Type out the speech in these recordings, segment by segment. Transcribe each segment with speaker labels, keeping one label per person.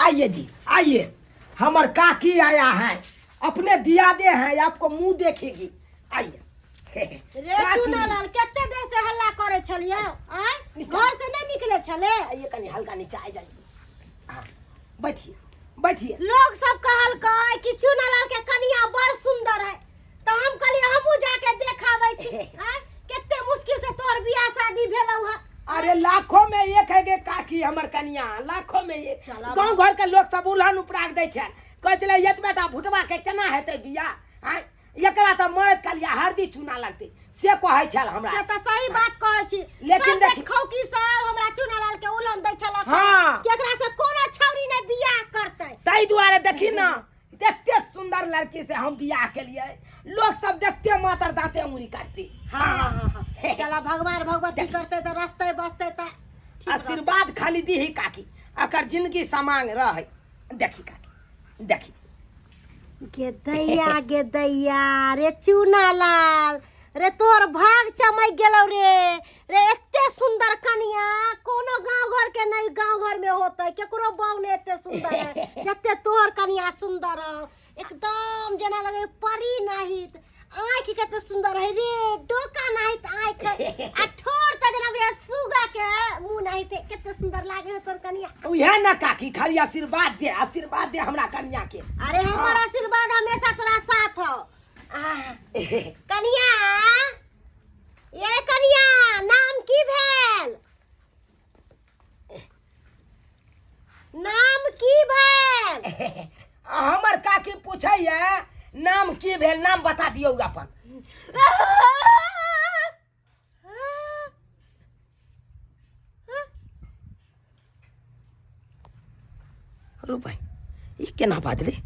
Speaker 1: आइए जी आइए, हमर काकी आया है, अपने दियादे हैं, आपको मुंह देखेगी। आइए।
Speaker 2: रे चुनालाल केते देर से हल्ला करे छलिए घर से नहीं निकले छले।
Speaker 1: आइए कनी हल्का नीचे आ जाइए। हाँ बैठिए बैठिए।
Speaker 2: लोग सब कहल कहे कि चुनालाल के कनिया बड़ सुंदर है, तो हम कहलिए हमहू जाके देखाबै छी। केते मुश्किल से तोर बियाह शादी भेलौ है।
Speaker 1: अरे लाखों में एक है गे काकी हमर कनिया, लाखों में एक। गांव घर के लोग सब उल्हन उपराग दै छै, कहै छलै ये बेटा भुटवा के केना हेतै बियाह, एकरा त मरद कलिया हरदी चूना लगतै से कहै छल हमरा।
Speaker 2: से त सही बात कहै छी,
Speaker 1: लेकिन
Speaker 2: देखौ कि सब हमरा चुनालाल के उल्हन दै छला।
Speaker 1: हां
Speaker 2: कि एकरा से कोनो छौरी ने बियाह करतै,
Speaker 1: तै दुआरे देखी ना देखते सुंदर लड़की से हम बियाह के लिए, लोग सब देखते मातर दांते उंगली काटती।
Speaker 2: हां चला भगवान भगवती करते त रास्ते बसते त
Speaker 1: आशीर्वाद खाली दी ही काकी, अकर जिंदगी समांग रह। देखी काकी देखी।
Speaker 2: गे दैया रे चुनालाल रे तोर भाग चमक गेलौ रे एते सुंदर कनिया कोनो गांव घर के नहीं, गांव घर में होतै केकरो बहू ने एते सुंदर है जते तोर कनिया सुंदर है, एकदम जना लगे परी नहीं। आँख केते सुंदर है रे, डोका नहीं त आँख आ ठोर त जना बे सुगा के मुंह नहीं थे, केते सुंदर लागे है तोर कनिया।
Speaker 1: उहे ना काकी, खाली आशीर्वाद दे हमरा कनिया के।
Speaker 2: अरे हमारा आशीर्वाद हमेशा तोरा साथ हो। कनिया ये कनिया नाम की भेल, नाम की भेल।
Speaker 1: हमर काकी पूछै है नाम की भेल, नाम बता दियौ अपन। रुपै ई केना बाजले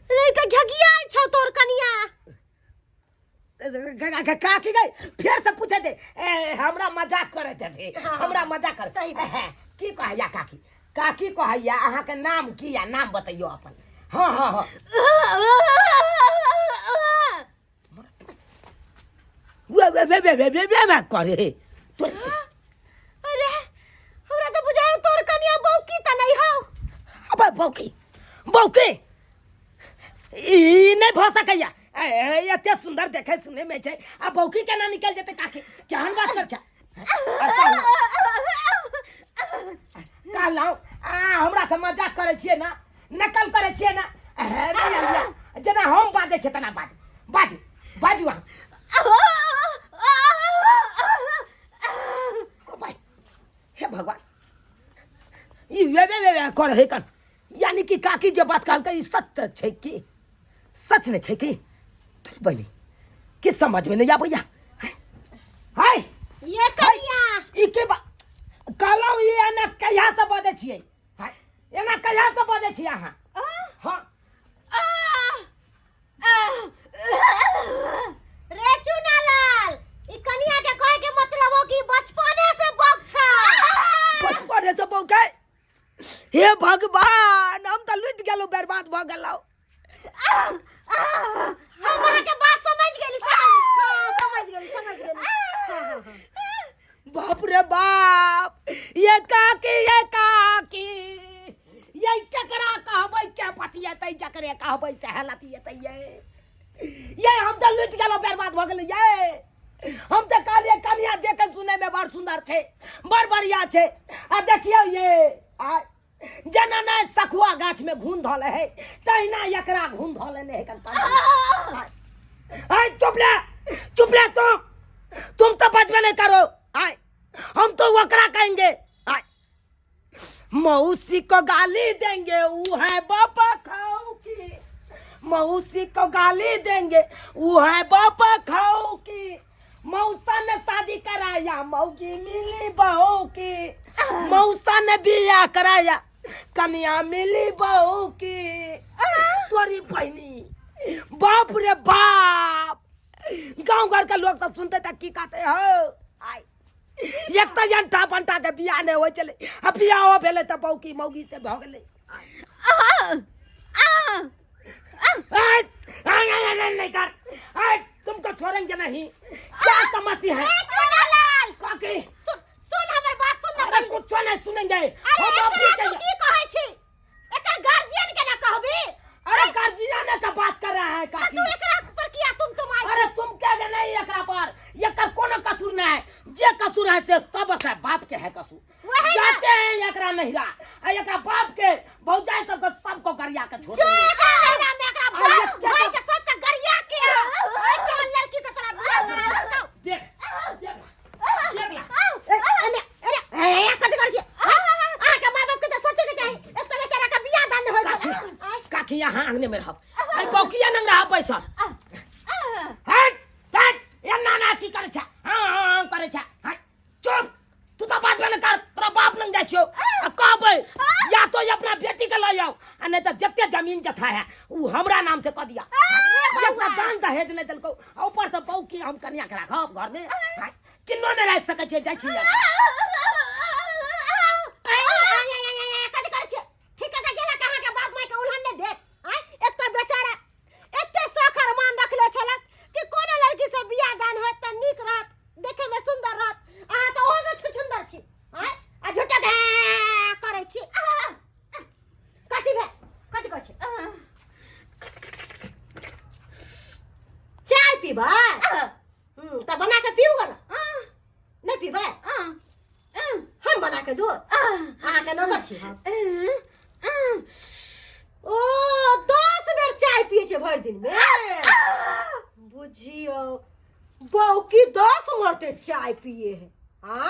Speaker 2: रे त घगिया छौ तोर कनिया।
Speaker 1: काकी गई फिर से पूछे थे, हमरा मजाक करैत थे, हमरा मजाक कर।
Speaker 2: सही
Speaker 1: की कहैया काकी, काकी कहैया अहाँ के नाम की या नाम बतैयो अपन। हाँ हाँ हाँ वे करे तोर।
Speaker 2: अरे हमरा तो बुझायो तोर कनिया बौकी त नहीं हो।
Speaker 1: अबे बौकी बौकी ई नहीं भ सकैया, एते सुंदर देखे सुने में छै, आ बौकी केना निकल जेते काकी, केहन बात कर छ। कहलौ हमरा से मजाक करे छियै ना, नकल करे छियै ना। जना हम बाजै छै तना बाजू बाजू। हे भगवान ई वे कर है कन, यानी कि काकी जे बात कहलकै ई सत्य छै कि सच नहीं छै कि बोली कि समझ में नहीं आबैया। हाय
Speaker 2: ये कनिया
Speaker 1: ई के कहलौ ई एना कहिया से बजै छियै, हाय एना कहिया से बजै छियै अहाँ। हां
Speaker 2: रे चुनालाल ई कनिया के कहे के मतलब हो कि बचपने से बक छ।
Speaker 1: बचपने से बौकै, हे भगवान हम तो लुट गेलौ, बर्बाद भ गेलौ।
Speaker 2: हमरा के बात समझ गेली, समझ गेली।
Speaker 1: बाप रे बाप, ये काकी ये केकरा कहबै के पतियतै, जकरे कहबै से हलतियतै। ये हम तो लुट गेलौ, बर्बाद भ गेलै। ये हम तो कहलिए कनिया देखे सुने में बड़ सुंदर छै, बड़ बढ़िया छै। आ देखियो ये जना ना सखुआ गाछ में घून धले है, तहिना एकरा घून धले ने है कन। हाय चुप ले तुम तो बचबे नहीं करो। हाय हम तो वकरा कहेंगे, हाय मौसी को गाली देंगे वो है बापा खाओ की, मौसी को गाली देंगे वो है बापा खाओ की। मौसा ने शादी कराया मौगी मिली बहू की, मौसा ने बियाह कराया कन्या मिली बहू की। तोरी बहनी बाप रे बाप, गांव घर के लोग सब सुनते तक की कहते हो। आई एक तो अंटा पंटा के बियाह नहीं हो चले, बियाह हो भेले तो बौकी मौगी से भ गेले। नहीं कर, तुमको छोड़ेंगे नहीं। क्या समझती है
Speaker 2: चुनालाल
Speaker 1: काकी?
Speaker 2: सुन हमारी बात सुन ना।
Speaker 1: अरे कुछ नहीं सुनेंगे, हम अब भी कहेंगे। एकरा नहीं रहा आ एकरा बाप के भौजाई सबको गरिया के छोड़
Speaker 2: जो एकरा नहिरा में एकरा बाप भाई के सबके गरिया के आई कौन लड़की से तोरा बियाह करा
Speaker 1: देख देख देख ला
Speaker 2: अरे अरे कथि कर छी आ के माय बाप के तो सोचे के चाही एक तो बेचारा का बियाह दान होय छै
Speaker 1: काकी यहाँ आंगने में रहब आई बौकिया नंग रहा पैसा हट हट ये नाना की करे छ हां करे छ हाय चुप तू तो बात में कर तोरा बाप नंग जाय छो आ कहबै या तो ये अपना बेटी के ले आओ आ नहीं तो जत्ते जमीन जथा है उ हमरा नाम से कह दिया एकरा दान दहेज नहीं देलको ऊपर से बौकी हम कन्या के राखब घर में किन्नो नहीं रख सकै छै जाय छी
Speaker 2: कथि कर छी ठीक है गेला कहां के बाप माय के उल्हन ने दे एक तो बेचारा एते सखर मान रखले छलक कि कोनो लड़की से बियाह दान होत त नीक रहत देखे में सुंदर रहत अहाँ तो ओहो से सुंदर छी आ झूठा के करे छी कथि भे कथि कहै छी चाय पीबा त बना के पीऊ गन नहीं पीबा हम बना के दो अहाँ के नौकर छी हम ओ 10 बेर चाय पिए छे भर दिन में बुझियो बौकी 10 मरते चाय पिए है। हाँ